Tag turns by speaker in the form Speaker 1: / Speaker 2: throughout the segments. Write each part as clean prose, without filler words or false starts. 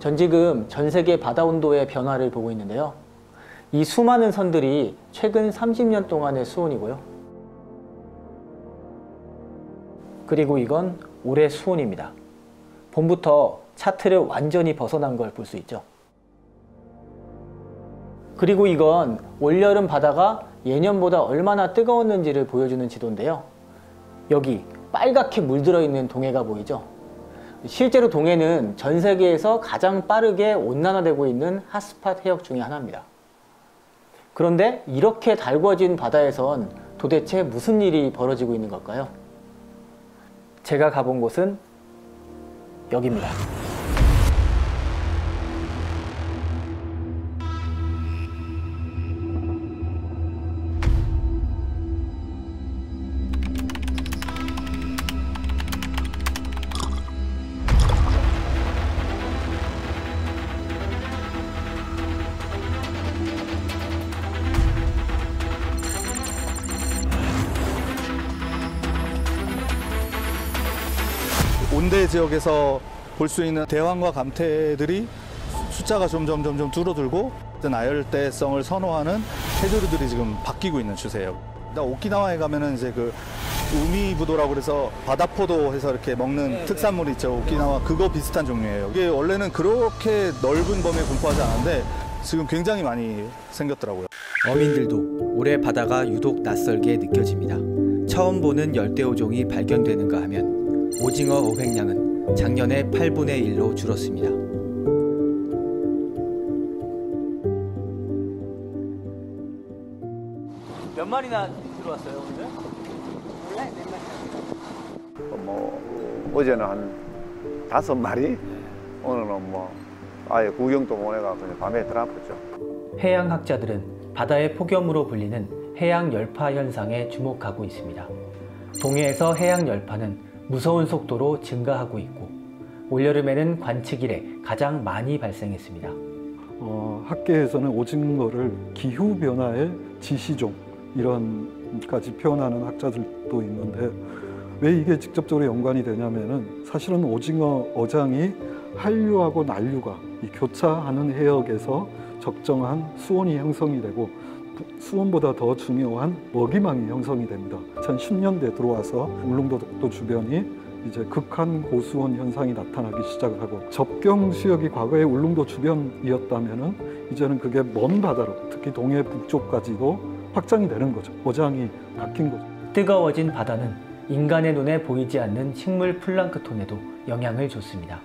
Speaker 1: 전 지금 전 세계 바다 온도의 변화를 보고 있는데요. 이 수많은 선들이 최근 30년 동안의 수온이고요. 그리고 이건 올해 수온입니다. 봄부터 차트를 완전히 벗어난 걸 볼 수 있죠. 그리고 이건 올여름 바다가 예년보다 얼마나 뜨거웠는지를 보여주는 지도인데요. 여기 빨갛게 물들어 있는 동해가 보이죠? 실제로 동해는 전 세계에서 가장 빠르게 온난화되고 있는 핫스팟 해역 중에 하나입니다. 그런데 이렇게 달궈진 바다에선 도대체 무슨 일이 벌어지고 있는 걸까요? 제가 가본 곳은 여기입니다.
Speaker 2: 온대 지역에서 볼 수 있는 대왕과 감태들이 숫자가 점점 줄어들고 아열대성을 선호하는 해조류들이 지금 바뀌고 있는 추세예요. 오키나와에 가면은 이제 그 우미부도라고 그래서 바다포도 해서 이렇게 먹는 특산물이 있죠. 오키나와 그거 비슷한 종류예요. 이게 원래는 그렇게 넓은 범위에 분포하지 않았는데 지금 굉장히 많이 생겼더라고요.
Speaker 3: 어민들도 올해 바다가 유독 낯설게 느껴집니다. 처음 보는 열대어종이 발견되는가 하면 오징어 어획량은 작년에 8분의 1로 줄었습니다.
Speaker 1: 몇 마리나 들어왔어요, 오늘?
Speaker 4: 몰라요, 몇 마리.
Speaker 5: 어제는 한 5마리, 오늘은 아예 구경도 못 해가 그냥 밤에 들어왔죠.
Speaker 1: 해양학자들은 바다의 폭염으로 불리는 해양열파 현상에 주목하고 있습니다. 동해에서 해양열파는 무서운 속도로 증가하고 있고 올여름에는 관측 이래 가장 많이 발생했습니다.
Speaker 6: 학계에서는 오징어를 기후변화의 지시종 이런까지 표현하는 학자들도 있는데 왜 이게 직접적으로 연관이 되냐면은 사실은 오징어 어장이 한류하고 난류가 이 교차하는 해역에서 적정한 수온이 형성이 되고 수온보다 더 중요한 먹이망이 형성이 됩니다. 2010년대에 들어와서 울릉도 주변이 이제 극한 고수온 현상이 나타나기 시작을 하고 접경 수역이 과거에 울릉도 주변이었다면은 이제는 그게 먼 바다로 특히 동해 북쪽까지도 확장이 되는 거죠. 어장이 바뀐 거죠.
Speaker 1: 뜨거워진 바다는 인간의 눈에 보이지 않는 식물 플랑크톤에도 영향을 줬습니다.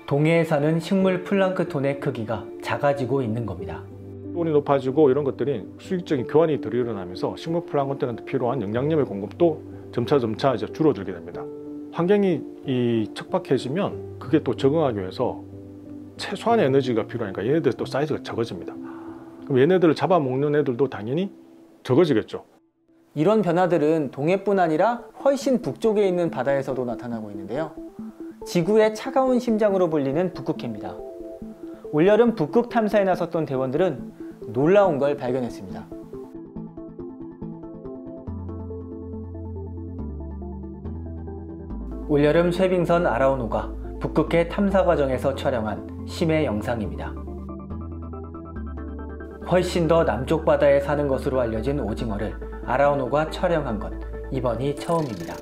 Speaker 1: 동해에 사는 식물 플랑크톤의 크기가 작아지고 있는 겁니다.
Speaker 7: 수온이 높아지고 이런 것들이 수익적인 교환이 덜 일어나면서 식물 플랑크톤한테 필요한 영양염의 공급도 점차 이제 줄어들게 됩니다. 환경이 척박해지면 그게 또 적응하기 위해서 최소한의 에너지가 필요하니까 얘네들 또 사이즈가 적어집니다. 그럼 얘네들을 잡아먹는 애들도 당연히 적어지겠죠.
Speaker 1: 이런 변화들은 동해뿐 아니라 훨씬 북쪽에 있는 바다에서도 나타나고 있는데요. 지구의 차가운 심장으로 불리는 북극해입니다. 올여름 북극 탐사에 나섰던 대원들은 놀라운 걸 발견했습니다. 올여름 쇠빙선 아라오노가 북극해 탐사 과정에서 촬영한 심해 영상입니다. 훨씬 더 남쪽 바다에 사는 것으로 알려진 오징어를 아라오노가 촬영한 건 이번이 처음입니다.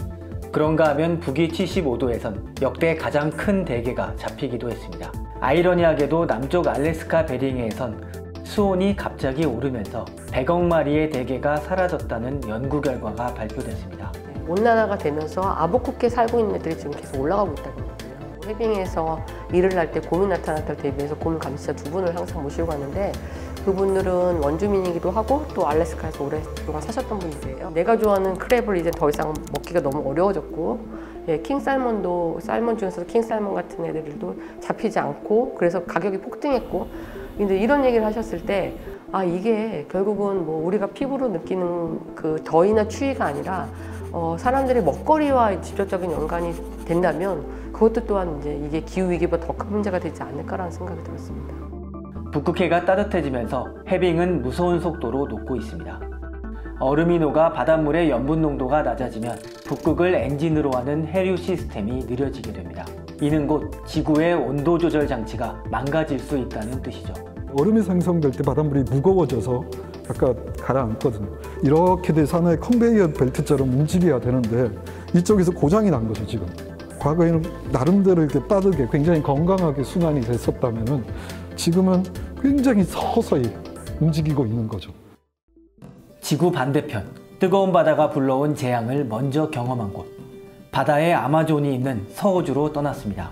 Speaker 1: 그런가 하면 북위 75도에선 역대 가장 큰 대게가 잡히기도 했습니다. 아이러니하게도 남쪽 알래스카 베링해에선 수온이 갑자기 오르면서 100억 마리의 대게가 사라졌다는 연구 결과가 발표됐습니다.
Speaker 4: 온난화가 되면서 아보쿠키에 살고 있는 애들이 지금 계속 올라가고 있다고 하거든요. 해빙에서 일을 할 때 곰이 나타날 때 대비해서 곰 감시자 2분을 항상 모시고 가는데 그분들은 원주민이기도 하고 또 알래스카에서 오랫동안 사셨던 분들이에요. 내가 좋아하는 크랩을 이제 더 이상 먹기가 너무 어려워졌고 킹살몬도 살몬 중에서도 킹살몬 같은 애들도 잡히지 않고 그래서 가격이 폭등했고 근데 이런 얘기를 하셨을 때 이게 결국은 우리가 피부로 느끼는 그 더위나 추위가 아니라 사람들의 먹거리와 직접적인 연관이 된다면 그것도 또한 이제 이게 기후위기보다 더 큰 문제가 되지 않을까라는 생각이 들었습니다.
Speaker 1: 북극해가 따뜻해지면서 해빙은 무서운 속도로 녹고 있습니다. 얼음이 녹아 바닷물의 염분 농도가 낮아지면 북극을 엔진으로 하는 해류 시스템이 느려지게 됩니다. 이는 곧 지구의 온도 조절 장치가 망가질 수 있다는 뜻이죠.
Speaker 6: 얼음이 생성될 때 바닷물이 무거워져서 약간 가라앉거든요. 이렇게 돼서 하나의 컨베이어 벨트처럼 움직여야 되는데 이쪽에서 고장이 난 거죠, 지금. 과거에는 나름대로 이렇게 빠르게 굉장히 건강하게 순환이 됐었다면은 지금은 굉장히 서서히 움직이고 있는 거죠.
Speaker 1: 지구 반대편, 뜨거운 바다가 불러온 재앙을 먼저 경험한 곳, 바다의 아마존이 있는 서호주로 떠났습니다.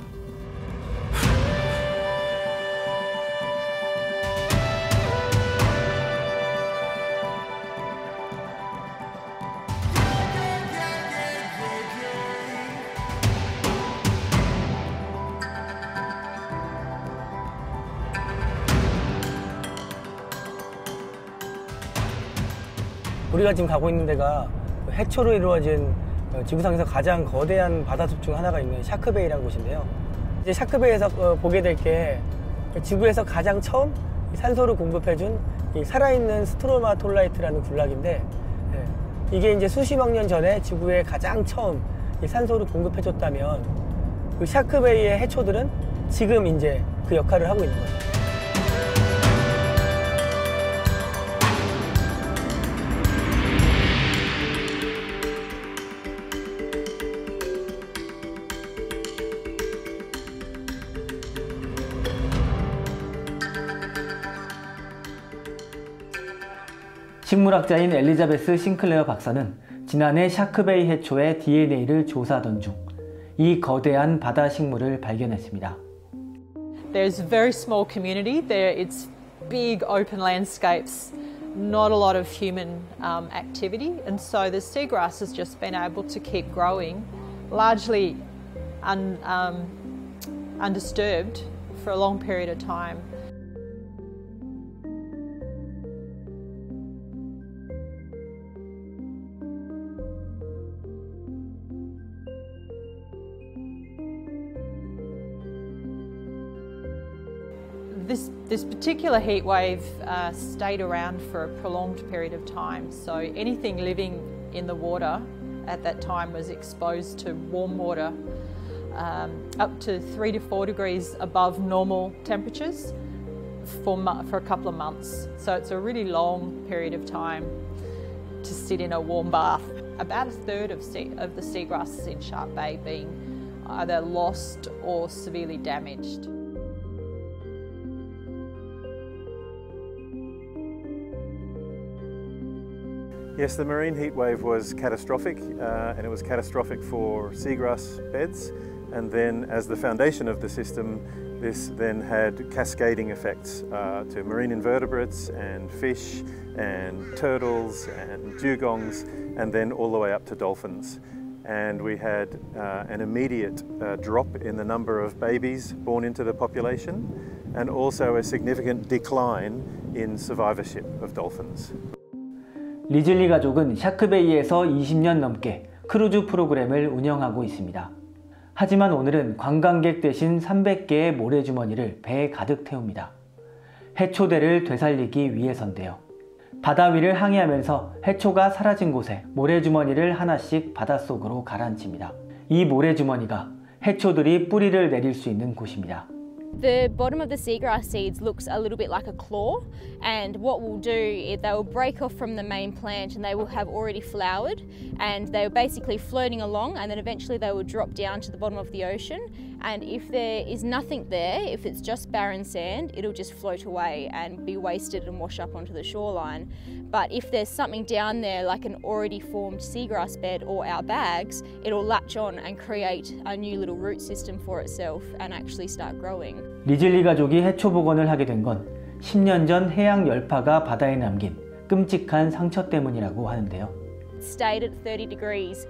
Speaker 1: 우리가 지금 가고 있는 데가 해초로 이루어진 지구상에서 가장 거대한 바다숲 중 하나가 있는 샤크베이라는 곳인데요. 이제 샤크베이에서 보게 될 게 지구에서 가장 처음 산소를 공급해준 이 살아있는 스트로마톨라이트라는 군락인데, 이게 이제 수십억 년 전에 지구에 가장 처음 이 산소를 공급해줬다면 그 샤크베이의 해초들은 지금 이제 그 역할을 하고 있는 거예요. 식물학자인 엘리자베스 싱클레어 박사는 지난해 샤크베이 해초의 DNA를 조사하던 중 이 거대한 바다 식물을 발견했습니다.
Speaker 8: There's a very small community there. It's big open landscapes, not a lot of human activity, and so the seagrass has just been able to keep growing, largely undisturbed for a long period of time. This particular heat wave stayed around for a prolonged period of time, so anything living in the water at that time was exposed to warm water up to 3 to 4 degrees above normal temperatures for a couple of months. So it's a really long period of time to sit in a warm bath. About a third of the seagrasses in Shark Bay being either lost or severely damaged.
Speaker 9: Yes, the marine heat wave was catastrophic, and it was catastrophic for seagrass beds. And then, as the foundation of the system, this then had cascading effects to marine invertebrates and fish and turtles and dugongs, and then all the way up to dolphins. And we had an immediate drop in the number of babies born into the population, and also a significant decline in survivorship of dolphins.
Speaker 1: 리즐리 가족은 샤크베이에서 20년 넘게 크루즈 프로그램을 운영하고 있습니다. 하지만 오늘은 관광객 대신 300개의 모래주머니를 배에 가득 태웁니다. 해초대를 되살리기 위해서인데요. 바다 위를 항해하면서 해초가 사라진 곳에 모래주머니를 하나씩 바닷속으로 가라앉힙니다. 이 모래주머니가 해초들이 뿌리를 내릴 수 있는 곳입니다.
Speaker 10: The bottom of the seagrass seeds looks a little bit like a claw, and what we'll do is they will break off from the main plant and they will have already flowered, and they're basically floating along, and then eventually they will drop down to the bottom of the ocean. And if there is nothing there, if it's just barren sand, it'll just float away and be wasted and wash up onto the shoreline. But if there's something down there like an already formed seagrass bed or our bags, it'll latch on and create a new little root system for itself and actually start growing.
Speaker 1: 리즐리 가족이 해초 복원을 하게 된 건 10년 전 해양 열파가 바다에 남긴 끔찍한 상처 때문이라고 하는데요.
Speaker 10: Stayed at 30 degrees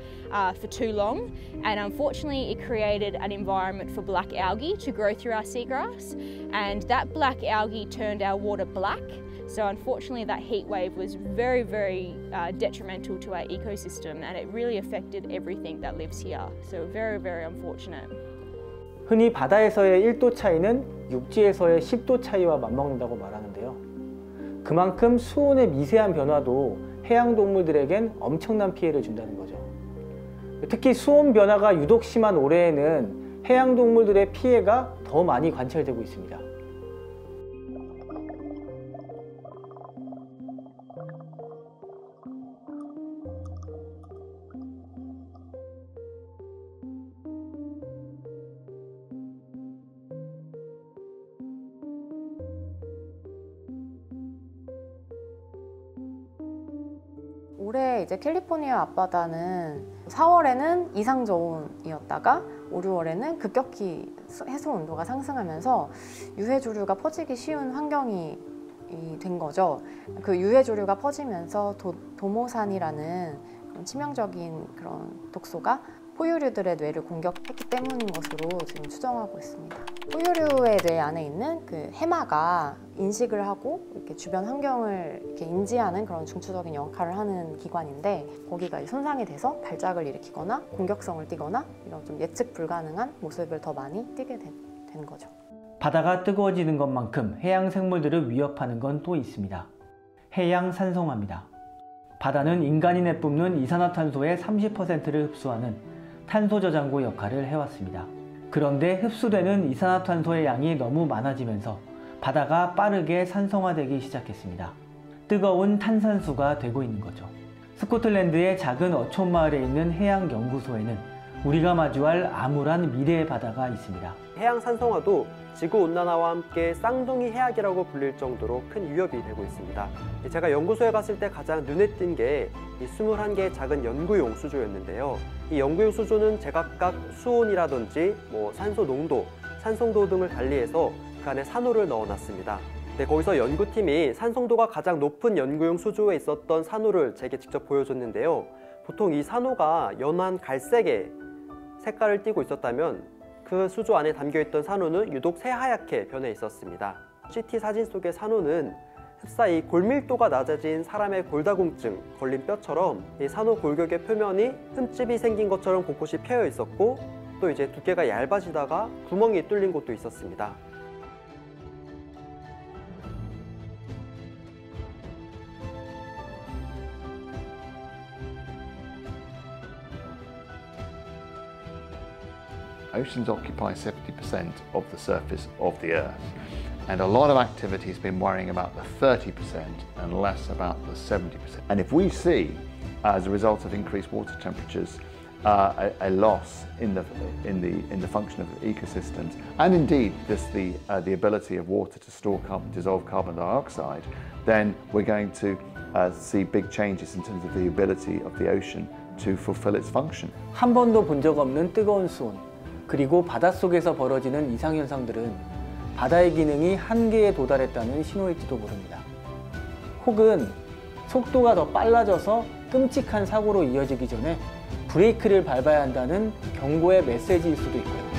Speaker 10: for too long, and unfortunately it created an environment for black algae to grow through our seagrass, and that black algae turned our water black. So unfortunately that heat wave was very, very detrimental to our ecosystem, and it really affected everything that lives here. So very, very unfortunate.
Speaker 1: 흔히 바다에서의 1도 차이는 육지에서의 10도 차이와 맞먹는다고 말하는데요. 그만큼 수온의 미세한 변화도 해양동물들에겐 엄청난 피해를 준다는 거죠. 특히 수온 변화가 유독 심한 올해에는 해양동물들의 피해가 더 많이 관찰되고 있습니다.
Speaker 11: 올해 이제 캘리포니아 앞바다는 4월에는 이상 저온이었다가 5, 6월에는 급격히 해수 온도가 상승하면서 유해조류가 퍼지기 쉬운 환경이 된 거죠. 그 유해조류가 퍼지면서 도모산이라는 그런 치명적인 그런 독소가 포유류들의 뇌를 공격했기 때문인 것으로 지금 추정하고 있습니다. 포유류의 뇌 안에 있는 그 해마가 인식을 하고 이렇게 주변 환경을 이렇게 인지하는 그런 중추적인 역할을 하는 기관인데, 거기가 손상이 돼서 발작을 일으키거나 공격성을 띠거나 이런 좀 예측 불가능한 모습을 더 많이 띠게 된 거죠.
Speaker 1: 바다가 뜨거워지는 것만큼 해양 생물들을 위협하는 건 또 있습니다. 해양 산성화입니다. 바다는 인간이 내뿜는 이산화탄소의 30%를 흡수하는 탄소 저장고 역할을 해왔습니다. 그런데 흡수되는 이산화탄소의 양이 너무 많아지면서 바다가 빠르게 산성화되기 시작했습니다. 뜨거운 탄산수가 되고 있는 거죠. 스코틀랜드의 작은 어촌 마을에 있는 해양연구소에는 우리가 마주할 암울한 미래의 바다가 있습니다.
Speaker 12: 해양 산성화도 지구온난화와 함께 쌍둥이 해악이라고 불릴 정도로 큰 위협이 되고 있습니다. 제가 연구소에 갔을 때 가장 눈에 띈 게 이 21개의 작은 연구용 수조였는데요. 이 연구용 수조는 제각각 수온이라든지 산소 농도, 산성도 등을 달리해서 그 안에 산호를 넣어놨습니다. 거기서 연구팀이 산성도가 가장 높은 연구용 수조에 있었던 산호를 제게 직접 보여줬는데요. 보통 이 산호가 연한 갈색의 색깔을 띠고 있었다면 그 수조 안에 담겨있던 산호는 유독 새하얗게 변해 있었습니다. CT 사진 속의 산호는 흡사히 골밀도가 낮아진 사람의 골다공증 걸린 뼈처럼 이 산호 골격의 표면이 흠집이 생긴 것처럼 곳곳이 패여 있었고, 또 이제 두께가 얇아지다가 구멍이 뚫린 곳도 있었습니다.
Speaker 13: Oceans occupy 70% of the surface of the Earth, and a lot of activity has been worrying about the 30% and less about the 70%. And if we see, as a result of increased water temperatures, a loss in the function of ecosystems, and indeed the ability of water to dissolve carbon dioxide, then we're going to see big changes in terms of the ability of the ocean to fulfill its function.
Speaker 1: 한 번도 본 적 없는 뜨거운 수온, 그리고 바닷속에서 벌어지는 이상현상들은 바다의 기능이 한계에 도달했다는 신호일지도 모릅니다. 혹은 속도가 더 빨라져서 끔찍한 사고로 이어지기 전에 브레이크를 밟아야 한다는 경고의 메시지일 수도 있고요.